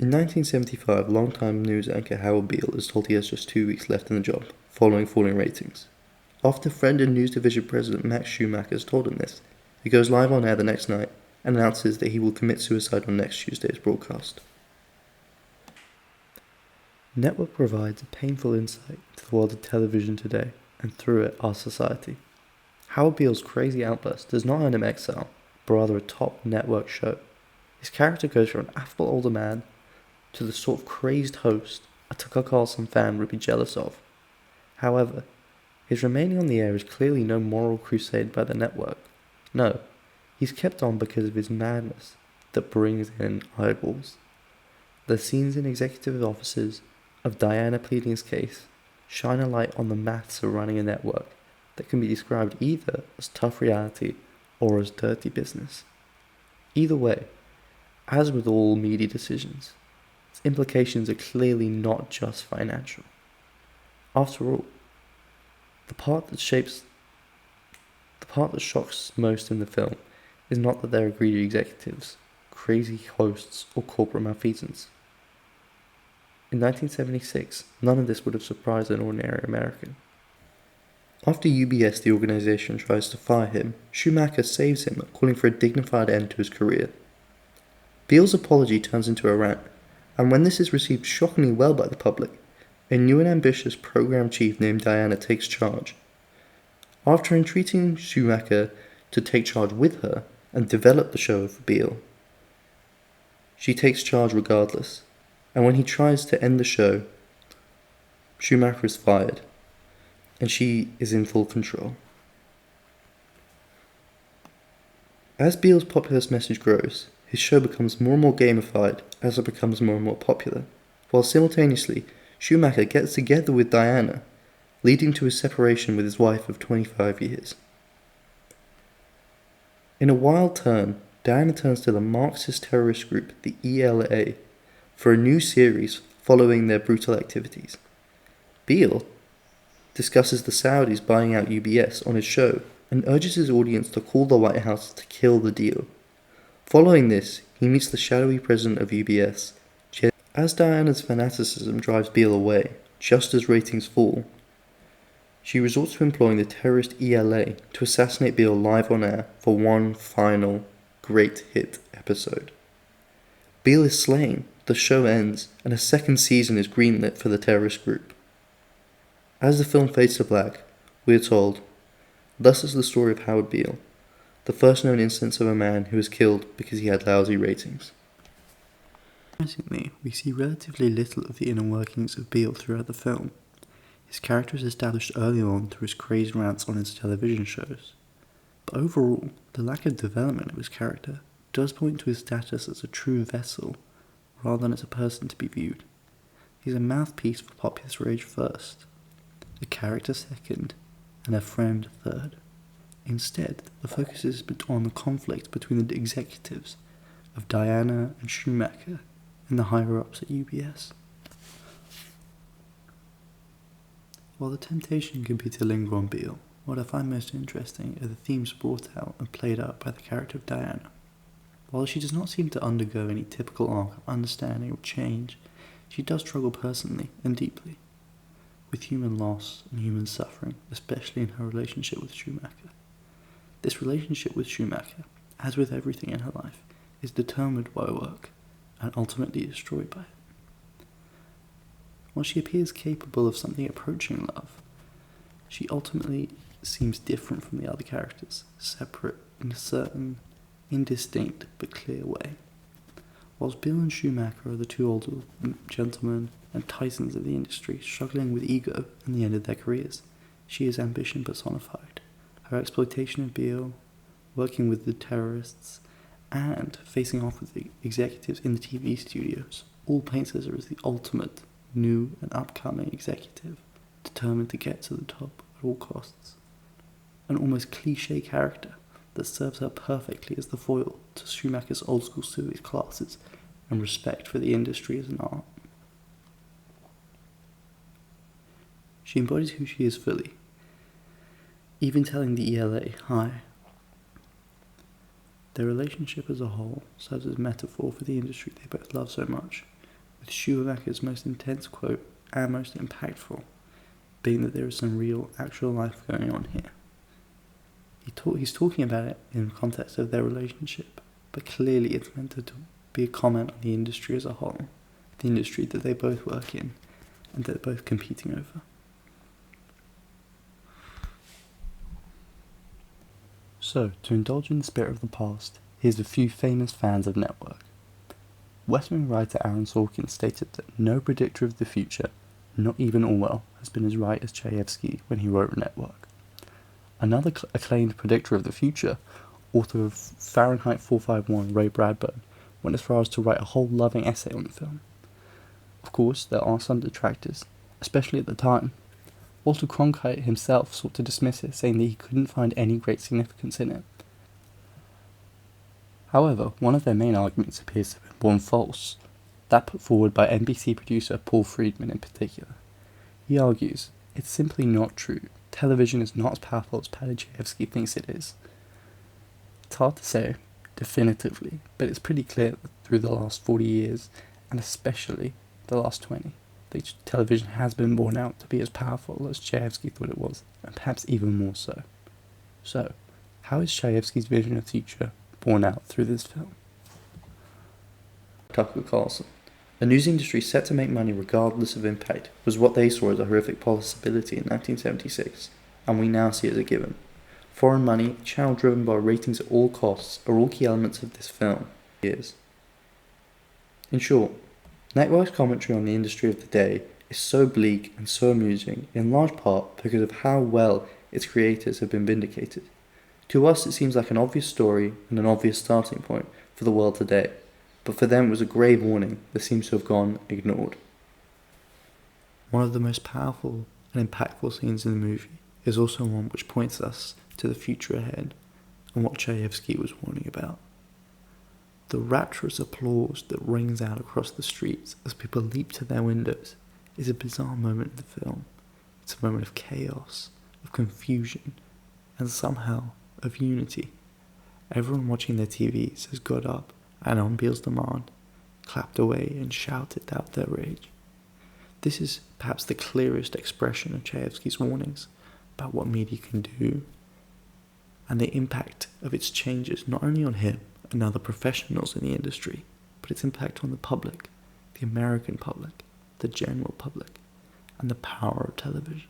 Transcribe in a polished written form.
In 1975, longtime news anchor Howard Beale is told he has just 2 weeks left in the job, following falling ratings. After friend and news division president Max Schumacher has told him this, he goes live on air the next night and announces that he will commit suicide on next Tuesday's broadcast. Network provides a painful insight into the world of television today, and through it, our society. Howard Beale's crazy outburst does not earn him exile, but rather a top network show. His character goes from an affable older man to the sort of crazed host a Tucker Carlson fan would be jealous of. However, his remaining on the air is clearly no moral crusade by the network. No, he's kept on because of his madness that brings in eyeballs. The scenes in executive offices of Diana pleading his case shine a light on the maths of running a network that can be described either as tough reality or as dirty business. Either way, as with all media decisions, its implications are clearly not just financial. After all, the part that shocks most in the film is not that there are greedy executives, crazy hosts, or corporate malfeasance. In 1976, none of this would have surprised an ordinary American. After UBS, the organization, tries to fire him, Schumacher saves him, calling for a dignified end to his career. Beale's apology turns into a rant, and when this is received shockingly well by the public, a new and ambitious program chief named Diana takes charge. After entreating Schumacher to take charge with her and develop the show for Beale, she takes charge regardless, and when he tries to end the show, Schumacher is fired, and she is in full control. As Beale's populist message grows, his show becomes more and more gamified as it becomes more and more popular, while simultaneously Schumacher gets together with Diana, leading to his separation with his wife of 25 years. In a wild turn, Diana turns to the Marxist terrorist group, the ELA, for a new series following their brutal activities. Beale discusses the Saudis buying out UBS on his show and urges his audience to call the White House to kill the deal. Following this, he meets the shadowy president of UBS. As Diana's fanaticism drives Beale away, just as ratings fall, she resorts to employing the terrorist ELA to assassinate Beale live on air for one final great hit episode. Beale is slain, the show ends, and a second season is greenlit for the terrorist group. As the film fades to black, we are told, thus is the story of Howard Beale, the first known instance of a man who was killed because he had lousy ratings. Surprisingly, we see relatively little of the inner workings of Beale throughout the film. His character is established early on through his crazed rants on his television shows. But overall, the lack of development of his character does point to his status as a true vessel, rather than as a person to be viewed. He's a mouthpiece for populist rage first, a character second, and a friend third. Instead, the focus is on the conflict between the executives of Diana and Schumacher and the higher-ups at UBS. While the temptation can be to linger on Beale, what I find most interesting are the themes brought out and played out by the character of Diana. While she does not seem to undergo any typical arc of understanding or change, she does struggle personally and deeply with human loss and human suffering, especially in her relationship with Schumacher. This relationship with Schumacher, as with everything in her life, is determined by work and ultimately destroyed by it. While she appears capable of something approaching love, she ultimately seems different from the other characters, separate in a certain indistinct but clear way. Whilst Beale and Schumacher are the two older gentlemen and titans of the industry struggling with ego in the end of their careers, she is ambition personified. Her exploitation of Beale, working with the terrorists, and facing off with the executives in the TV studios all paints her as the ultimate new and upcoming executive, determined to get to the top at all costs. An almost cliché character that serves her perfectly as the foil to Schumacher's old-school series classes and respect for the industry as an art. She embodies who she is fully, even telling the ELA, "Hi." Their relationship as a whole serves as a metaphor for the industry they both love so much, with Schumacher's most intense quote and most impactful being that there is some real, actual life going on here. He's talking about it in the context of their relationship, but clearly it's meant to be a comment on the industry as a whole, the industry that they both work in and that they're both competing over. So, to indulge in the spirit of the past, here's a few famous fans of Network. West Wing writer Aaron Sorkin stated that no predictor of the future, not even Orwell, has been as right as Chayefsky when he wrote Network. Another acclaimed predictor of the future, author of Fahrenheit 451, Ray Bradbury, went as far as to write a whole loving essay on the film. Of course, there are some detractors, especially at the time. Walter Cronkite himself sought to dismiss it, saying that he couldn't find any great significance in it. However, one of their main arguments appears to have been borne false, that put forward by NBC producer Paul Friedman in particular. He argues, it's simply not true. Television is not as powerful as Paddy Chayefsky thinks it is. It's hard to say, definitively, but it's pretty clear that through the last 40 years, and especially the last 20, that television has been borne out to be as powerful as Chayefsky thought it was, and perhaps even more so. So, how is Chayefsky's vision of the future borne out through this film? Tucker Carlson. A news industry set to make money regardless of impact was what they saw as a horrific possibility in 1976, and we now see as a given. Foreign money, a channel driven by ratings at all costs, are all key elements of this film. In short, Network's commentary on the industry of the day is so bleak and so amusing, in large part because of how well its creators have been vindicated. To us it seems like an obvious story and an obvious starting point for the world today, but for them it was a grave warning that seems to have gone ignored. One of the most powerful and impactful scenes in the movie is also one which points us to the future ahead and what Chayefsky was warning about. The rapturous applause that rings out across the streets as people leap to their windows is a bizarre moment in the film. It's a moment of chaos, of confusion, and somehow of unity. Everyone watching their TVs has got up and on Beale's demand, clapped away and shouted out their rage. This is perhaps the clearest expression of Chayefsky's warnings about what media can do and the impact of its changes not only on him and other professionals in the industry, but its impact on the public, the American public, the general public, and the power of television.